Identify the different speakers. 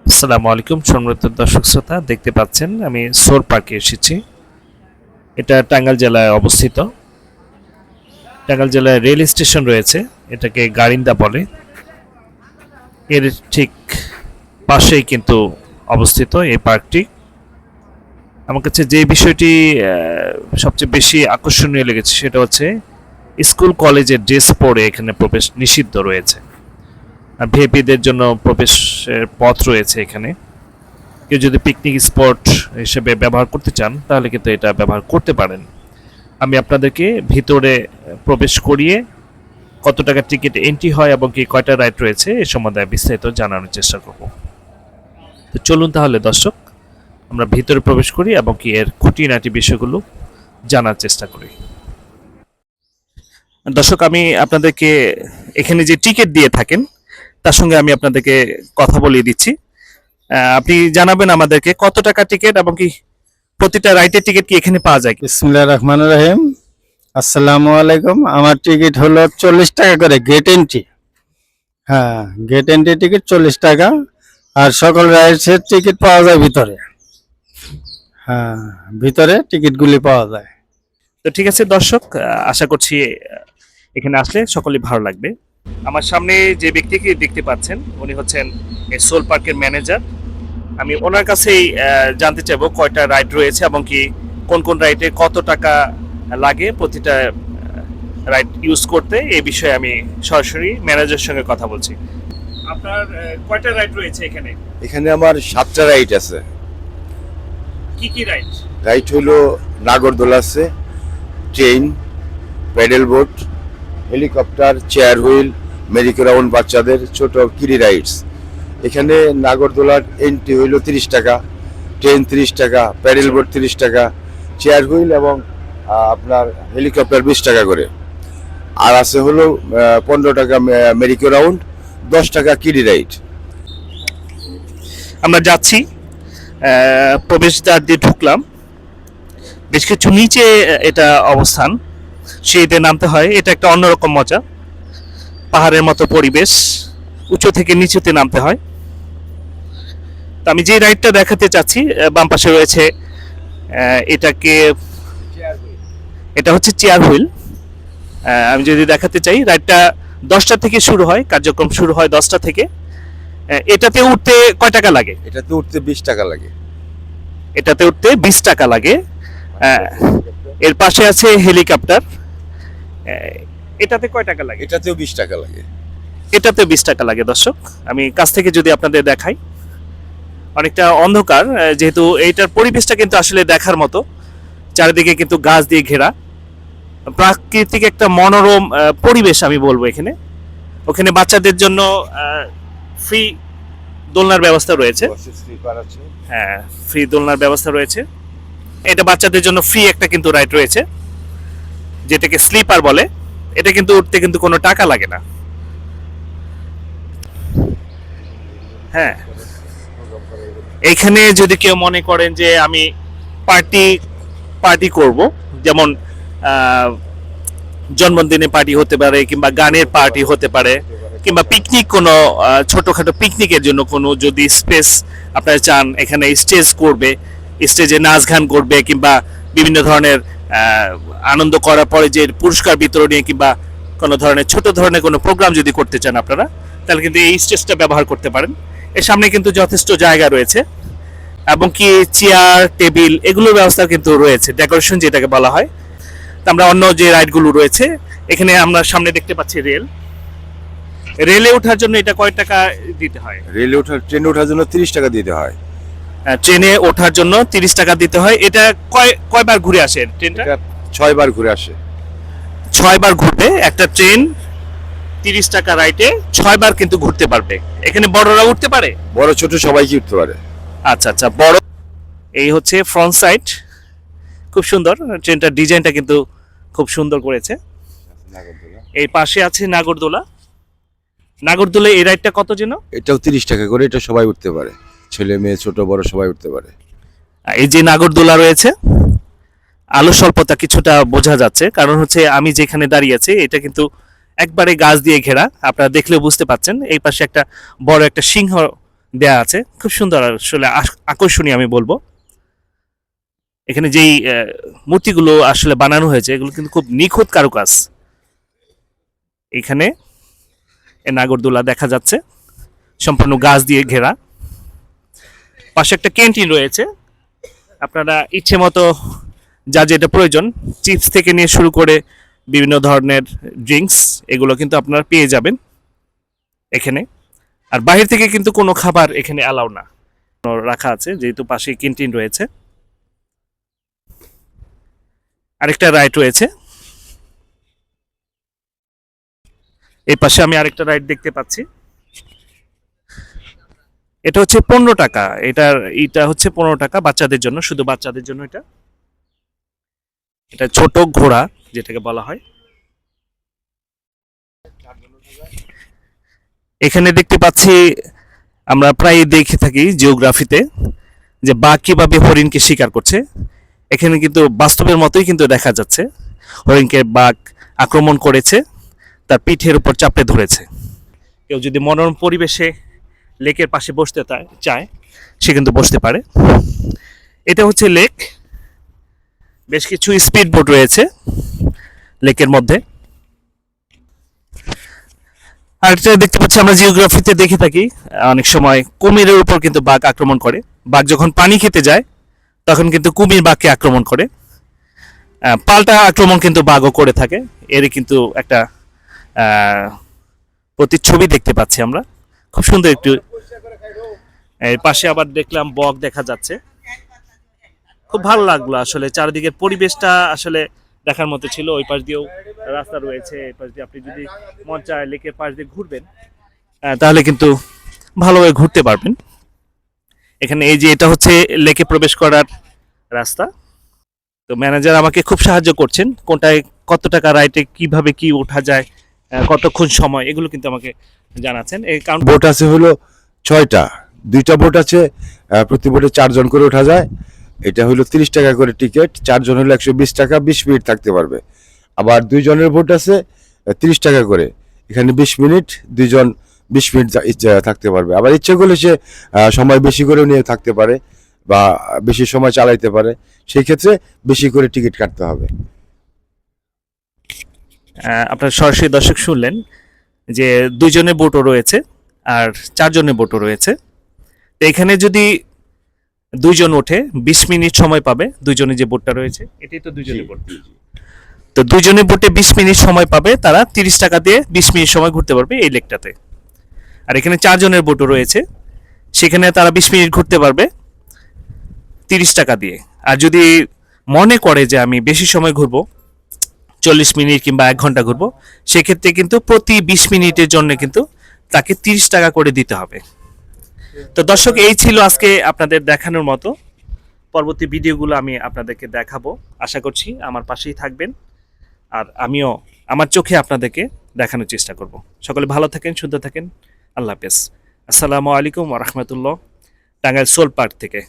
Speaker 1: আসসালামু আলাইকুম সম্মানিত দর্শক শ্রোতা, দেখতে পাচ্ছেন আমি সোর পার্কে এসেছি। এটা টাঙ্গাইল জেলায় অবস্থিত। টাঙ্গাইল জেলায় রেল স্টেশন রয়েছে, এটাকে গারিন্দা বলে। এর ঠিক পাশেই কিন্তু অবস্থিত এই পার্কটি। আমার কাছে যে বিষয়টি সবচেয়ে বেশি আকর্ষণীয় লেগেছে সেটা হচ্ছে স্কুল কলেজের ড্রেস পরে এখানে প্রবেশ নিষিদ্ধ রয়েছে। ভিআইপিদের জন্য প্রবেশের পথ রয়েছে এখানে। কেউ যদি পিকনিক স্পট হিসেবে ব্যবহার করতে চান তাহলে কিন্তু এটা ব্যবহার করতে পারেন। আমি আপনাদেরকে ভিতরে প্রবেশ করিয়ে কত টাকা টিকিট এন্ট্রি হয় এবং কি কয়টা রাইড রয়েছে এ সম্বন্ধে বিস্তারিত জানানোর চেষ্টা করব। তো চলুন তাহলে দর্শক, আমরা ভিতরে প্রবেশ করি এবং কি এর খুঁটিনাটি বিষয়গুলো জানার চেষ্টা করি। দর্শক, আমি আপনাদেরকে এখানে যে টিকিট দিয়ে থাকেন তার সঙ্গে আমি আপনাদেরকে কথা বলিয়ে দিচ্ছি। আপনি জানাবেন আমাদেরকে কত টাকা টিকিট এবং কি প্রতিটা রাইডের টিকিট কি এখানে পাওয়া যায়?
Speaker 2: বিসমিল্লাহির রহমানির রহিম। আসসালামু আলাইকুম। আমার টিকিট হলো 40 টাকা করে গেট এন্ট্রি। হ্যাঁ, গেট এন্ট্রি টিকিট 40 টাকা। আর সকল রাইডসের টিকিট পাওয়া যায় ভিতরে। হ্যাঁ, ভিতরে টিকিটগুলি পাওয়া যায়।
Speaker 1: তো ঠিক আছে দর্শক, আশা করছি এখানে আসলে সকলেই ভালো লাগবে। আমার সামনে যে ব্যক্তিকে দেখতে পাচ্ছেন উনি হচ্ছেন এই সোল পার্কের ম্যানেজার। আমি ওনার কাছেই জানতে চাইবো কয়টা রাইড রয়েছে এবং কি কোন কোন রাইডে কত টাকা লাগে প্রতিটা রাইড ইউজ করতে, এই বিষয়ে আমি সরাসরি ম্যানেজারের সঙ্গে কথা বলছি। আপনার কয়টা রাইড রয়েছে এখানে?
Speaker 3: এখানে আমার 7টা রাইড আছে।
Speaker 1: কি কি রাইড?
Speaker 3: রাইড হলো নাগরদোলা আছে, train, pedal boat, helicopter, chair wheel, merry-go round, বাচ্চাদের ছোট কিডি রাইডস। এখানে নাগরদোলার এন্ট্রি হইল 30 টাকা, ট্রেন 30 টাকা, প্যাডেল বোট 30 টাকা, চেয়ার হুইল এবং আপনার হেলিকপ্টার 20 টাকা করে। আর আছে হলো 15 টাকা মেরিকো রাউন্ড, 10 টাকা কিডি রাইড।
Speaker 1: আমরা যাচ্ছি, প্রবেশদ্বার দিয়ে ঢুকলাম, বেশ কিছু নিচে এটা অবস্থান, সিঁড়িতে নামতে হয়। এটা একটা অন্যরকম মজা, পাহাড়ের মতো পরিবেশ, উঁচু থেকে নিচুতে নামতে হয়। তো আমি যে রাইডটা দেখাতে চাচ্ছি বাম পাশে রয়েছে, এটাকে এটা হচ্ছে চেয়ার হুইল। আমি যদি দেখাতে চাই, রাইডটা 10টা থেকে শুরু হয়, কার্যক্রম শুরু হয় 10টা থেকে। এটাতে উঠতে কয় টাকা লাগে?
Speaker 3: এটাতে উঠতে 20 টাকা লাগে।
Speaker 1: এটাতে উঠতে 20 টাকা লাগে। এর পাশে আছে হেলিকপ্টার, এটাতে কয় টাকা লাগে?
Speaker 3: এটাতেও 20 টাকা লাগে।
Speaker 1: এটাতে 20 টাকা লাগে। দর্শক, আমি কাছ থেকে যদি আপনাদের দেখাই, অনেকটা অন্ধকার, যেহেতু এইটার পরিবেশটা কিন্তু আসলে দেখার মতো। চারিদিকে কিন্তু গাছ দিয়ে ঘেরা, প্রাকৃতিক একটা মনোরম পরিবেশ আমি বলবো এখানে। ওখানে বাচ্চাদের জন্য ফ্রি দোলনার ব্যবস্থা রয়েছে। হ্যাঁ, ফ্রি দোলনার ব্যবস্থা রয়েছে। এটা বাচ্চাদের জন্য ফ্রি একটা কিন্তু রাইড রয়েছে, যেটাকে স্লিপার বলে। এটা কিন্তু উঠতে কিন্তু কোনো টাকা লাগে না। হ্যাঁ, এইখানে যদি কেউ মনে করেন যে আমি পার্টি পার্টি করব, যেমন জন্মদিনে পার্টি হতে পারে, কিংবা গানের পার্টি হতে পারে, কিংবা পিকনিক, কোনো ছোটখাটো পিকনিকের জন্য কোনো যদি স্পেস আপনারা চান, এখানে স্টেজ করবে, স্টেজে নাচ গান করবে, কিংবা বিভিন্ন ধরনের আনন্দ করার পরে যে পুরস্কার বিতরণী কিংবা কোনো ধরনের ছোট ধরনের কোনো প্রোগ্রাম যদি করতে চান আপনারা, তাহলে কিন্তু এই স্টেজটা ব্যবহার করতে পারেন। এর সামনে কিন্তু যথেষ্ট জায়গা রয়েছে এবং কি চেয়ার টেবিল এগুলোর ব্যবস্থা কিন্তু রয়েছে, ডেকোরেশন যেটাকে বলা হয়। আমরা অন্য যে রাইডগুলো রয়েছে, এখানে আমরা সামনে দেখতে পাচ্ছি রেলে ওঠার জন্য এটা কয় টাকা দিতে হয়?
Speaker 3: ট্রেনে ওঠার জন্য 30 টাকা দিতে হয়।
Speaker 1: ট্রেনে ওঠার জন্য 30 টাকা দিতে হয়। এটা কয়বার ঘুরে আসে ট্রেনটা?
Speaker 3: এটা 6 বার ঘুরে আসে।
Speaker 1: 6 বার ঘুরবে একটা ট্রেন। 30 টাকা রাইডে 6 বার কিন্তু ঘুরতে পারবে। এখানে বড়রা উঠতে পারে,
Speaker 3: বড় ছোট সবাইকে উঠতে পারে।
Speaker 1: আচ্ছা আচ্ছা, বড়। এই হচ্ছে ফ্রন্ট সাইড, খুব সুন্দর। ট্রেনটার ডিজাইনটা কিন্তু খুব সুন্দর করেছে। এই পাশে আছে নাগরদোলা। নাগরদোলা এই রাইডটা কত যেন?
Speaker 3: এটাও 30 টাকা করে, এটা সবাই উঠতে পারে, ছেলে মেয়ে ছোট বড় সবাই উঠতে পারে।
Speaker 1: এই যে নাগরদোলা রয়েছে, আলো স্বল্পতা কিছুটা বোঝা যাচ্ছে, কারণ হচ্ছে আমি যেখানে দাঁড়িয়ে আছি এটা কিন্তু একবারে গাছ দিয়ে ঘেরা। আপনারা দেখলেও বুঝতে পাচ্ছেন, এই পাশে একটা বড় একটা সিংহ দেয়া আছে, খুব সুন্দর আসলে আকর্ষণীয় আমি বলবো। এখানে যেই মূর্তিগুলো আসলে বানানো হয়েছে এগুলো কিন্তু খুব নিখুঁত কারুকাজ। এখানে নাগরদোলা দেখা যাচ্ছে সম্পূর্ণ গাছ দিয়ে ঘেরা। পাশে একটা ক্যান্টিন রয়েছে, আপনারা ইচ্ছে মতো যা যেটা প্রয়োজন, চিপস থেকে নিয়ে শুরু করে বিভিন্ন ধরনের ড্রিঙ্কস, এগুলো কিন্তু আপনারা পেয়ে যাবেন এখানে। আর বাহির থেকে কিন্তু কোনো খাবার এখানে অ্যালাউ না, রাখা আছে যেহেতু পাশে ক্যান্টিন রয়েছে। আরেকটা রাইড রয়েছে, এই পাশে আমি আরেকটা রাইড দেখতে পাচ্ছি। এটা হচ্ছে 15 টাকা, এটা হচ্ছে 15 টাকা বাচ্চাদের জন্য, শুধু বাচ্চাদের জন্য। এটা ছোট ঘোড়া যেটাকে বলা হয়। এখানে দেখতে পাচ্ছি, আমরা প্রায় দেখে থাকি জিওগ্রাফিতে, যে বাঘ কিভাবে হরিণকে শিকার করছে। এখানে কিন্তু বাস্তবের মতোই কিন্তু দেখা যাচ্ছে, হরিণকে বাঘ আক্রমণ করেছে, তার পিঠের উপর চাপড়ে ধরেছে। কেউ যদি মনোরম পরিবেশে লেকের পাশে বসতে চায় সে কিন্তু বসতে পারে। এটা হচ্ছে লেক, বেশ কিছু স্পিড বোট রয়েছে লেকের মধ্যে। আরেকটা দেখতে পাচ্ছি, আমরা জিওগ্রাফিতে দেখে থাকি অনেক সময় কুমিরের উপর কিন্তু বাঘ আক্রমণ করে। বাঘ যখন পানি খেতে যায় তখন কিন্তু কুমির বাঘকে আক্রমণ করে। পাল্টা আক্রমণ কিন্তু বাঘও করে থাকে। এর কিন্তু একটা প্রতিচ্ছবি দেখতে পাচ্ছি আমরা, খুব সুন্দর একটু। এর পাশে আবার দেখলাম বক দেখা যাচ্ছে, খুব ভালো লাগলো আসলে। চারিদিকের পরিবেশটা আসলে দেখার মতো ছিল। ওই পাশ দিয়েও রাস্তা রয়েছে, এই পাশ দিয়ে আপনি যদি মন চায় লেকের পাশ দিয়ে ঘুরবেন তাহলে কিন্তু ভালোভাবে ঘুরতে পারবেন। এখানে এই যে এটা হচ্ছে লেকে প্রবেশ করার রাস্তা। তো ম্যানেজার আমাকে খুব সাহায্য করছেন, কোনটায় কত টাকা রাইটে কিভাবে কি ওঠা যায়, কতক্ষণ সময়, এগুলো কিন্তু আমাকে জানাচ্ছেন। এই কারণ
Speaker 3: বোট আছে হলো 6টা, 2টা বোট আছে, প্রতি বোটে 4 জন করে ওঠা যায়। এটা হলো 30 টাকা করে টিকিট, 4 জন হলো 120 টাকা, 20 মিনিট থাকতে পারবে। আবার 2 জনের বোট আছে 30 টাকা করে, এখানে 20 মিনিট, 2 জন 20 মিনিট ইচ্ছা থাকতে পারবে। আবার ইচ্ছে করলে সে সময় বেশি করে নিয়ে থাকতে পারে বা বেশি সময় চালাইতে পারে, সেই ক্ষেত্রে বেশি করে টিকিট কাটতে হবে।
Speaker 1: আপনার সরাসরি দর্শক শুনলেন যে 2 জনের বোটও রয়েছে আর 4 জনের বোটও রয়েছে। তো এখানে যদি 2 জন ওঠে 20 মিনিট সময় পাবে। 2 জনের যে বোটটা রয়েছে এটাই তো 2 জনের বোট। তো 2 জনের বোটে 20 মিনিট সময় পাবে, তারা 30 টাকা দিয়ে 20 মিনিট সময় ঘুরতে পারবে এই লেকটাতে। আর এখানে 4 জনের বোটও রয়েছে, সেখানে তারা 20 মিনিট ঘুরতে পারবে 30 টাকা দিয়ে। আর যদি মনে করে যে আমি বেশি সময় ঘুরবো, 40 মিনিট কিংবা 1 ঘন্টা ঘুরবো, সেক্ষেত্রে কিন্তু প্রতি 20 মিনিটের জন্য কিন্তু তাকে 30 টাকা করে দিতে হবে। তো দর্শক, এই ছিল আজকে আপনাদের দেখানোর মতো। পরবর্তী ভিডিওগুলো আমি আপনাদেরকে দেখাবো, আশা করছি আমার পাশেই থাকবেন। আর আমিও আমার চোখে আপনাদেরকে দেখানোর চেষ্টা করব। সকলে ভালো থাকেন, সুন্দর থাকেন। আল্লাহ হাফেজ। আসসালামু আলাইকুম ওয়া রাহমাতুল্লাহ, টাঙ্গাইল সোল পার্ক থেকে।